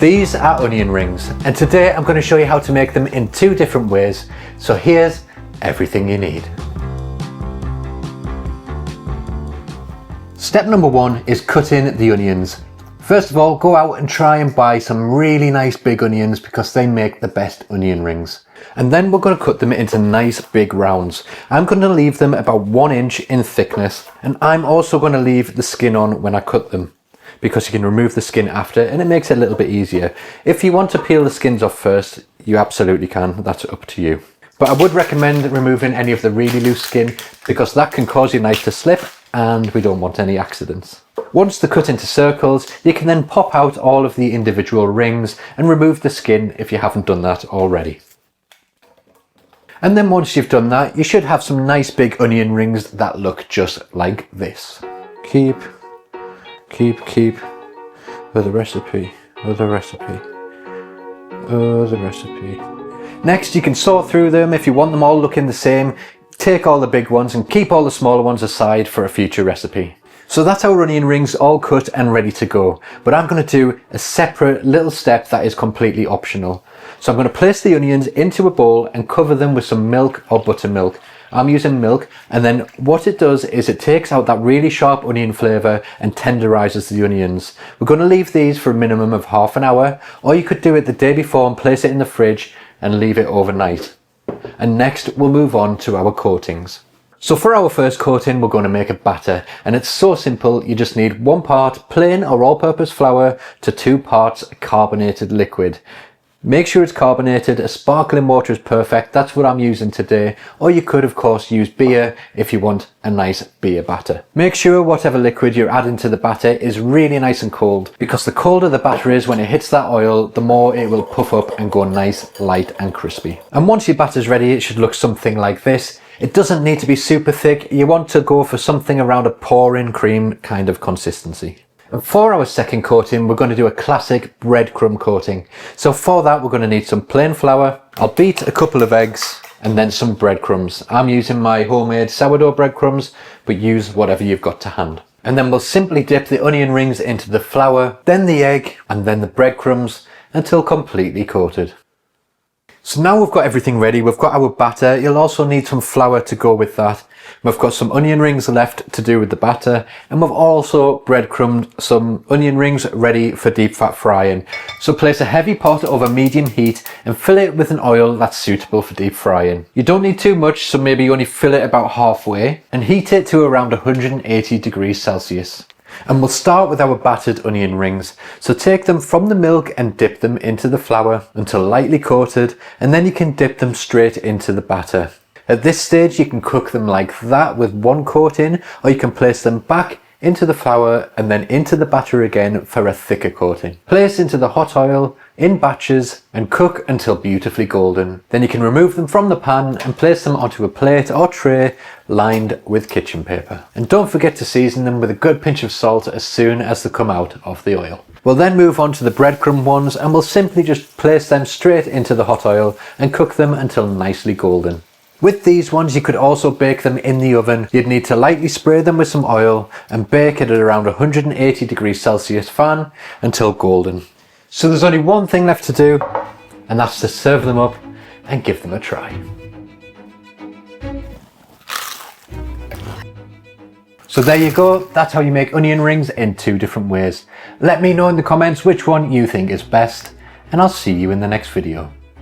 These are onion rings, and today I'm going to show you how to make them in two different ways. So here's everything you need. Step number one is cutting the onions. First of all, go out and try and buy some really nice big onions because they make the best onion rings. And then we're going to cut them into nice big rounds. I'm going to leave them about 1 inch in thickness, and I'm also going to leave the skin on when I cut them, because you can remove the skin after and it makes it a little bit easier. If you want to peel the skins off first, you absolutely can, that's up to you. But I would recommend removing any of the really loose skin because that can cause your knife to slip and we don't want any accidents. Once they're cut into circles, you can then pop out all of the individual rings and remove the skin if you haven't done that already. And then once you've done that, you should have some nice big onion rings that look just like this. Keep with the recipe. Next, you can sort through them if you want them all looking the same. Take all the big ones and keep all the smaller ones aside for a future recipe. So that's our onion rings all cut and ready to go. But I'm going to do a separate little step that is completely optional. So I'm going to place the onions into a bowl and cover them with some milk or buttermilk. I'm using milk, and then what it does is it takes out that really sharp onion flavour and tenderizes the onions. We're going to leave these for a minimum of half an hour, or you could do it the day before and place it in the fridge and leave it overnight. And next we'll move on to our coatings. So for our first coating, we're going to make a batter, and it's so simple. You just need 1 part plain or all-purpose flour to 2 parts carbonated liquid. Make sure it's carbonated. A sparkling water is perfect. That's what I'm using today. Or you could of course use beer if you want a nice beer batter. Make sure whatever liquid you're adding to the batter is really nice and cold, because the colder the batter is when it hits that oil, the more it will puff up and go nice, light and crispy. And once your batter's ready, it should look something like this. It doesn't need to be super thick. You want to go for something around a pouring cream kind of consistency. And for our second coating, we're going to do a classic breadcrumb coating. So for that, we're going to need some plain flour. I'll beat a couple of eggs and then some breadcrumbs. I'm using my homemade sourdough breadcrumbs, but use whatever you've got to hand. And then we'll simply dip the onion rings into the flour, then the egg, and then the breadcrumbs until completely coated. So now we've got everything ready. We've got our batter. You'll also need some flour to go with that. We've got some onion rings left to do with the batter, and we've also breadcrumbed some onion rings ready for deep fat frying. So place a heavy pot over medium heat and fill it with an oil that's suitable for deep frying. You don't need too much, so maybe only fill it about halfway, and heat it to around 180 degrees Celsius. And we'll start with our battered onion rings. So take them from the milk and dip them into the flour until lightly coated, and then you can dip them straight into the batter. At this stage you can cook them like that with 1 coating, or you can place them back into the flour and then into the batter again for a thicker coating. Place into the hot oil in batches and cook until beautifully golden. Then you can remove them from the pan and place them onto a plate or tray lined with kitchen paper. And don't forget to season them with a good pinch of salt as soon as they come out of the oil. We'll then move on to the breadcrumb ones, and we'll simply just place them straight into the hot oil and cook them until nicely golden. With these ones, you could also bake them in the oven. You'd need to lightly spray them with some oil and bake it at around 180 degrees Celsius fan until golden. So there's only one thing left to do, and that's to serve them up and give them a try. So there you go, that's how you make onion rings in 2 different ways. Let me know in the comments which one you think is best, and I'll see you in the next video.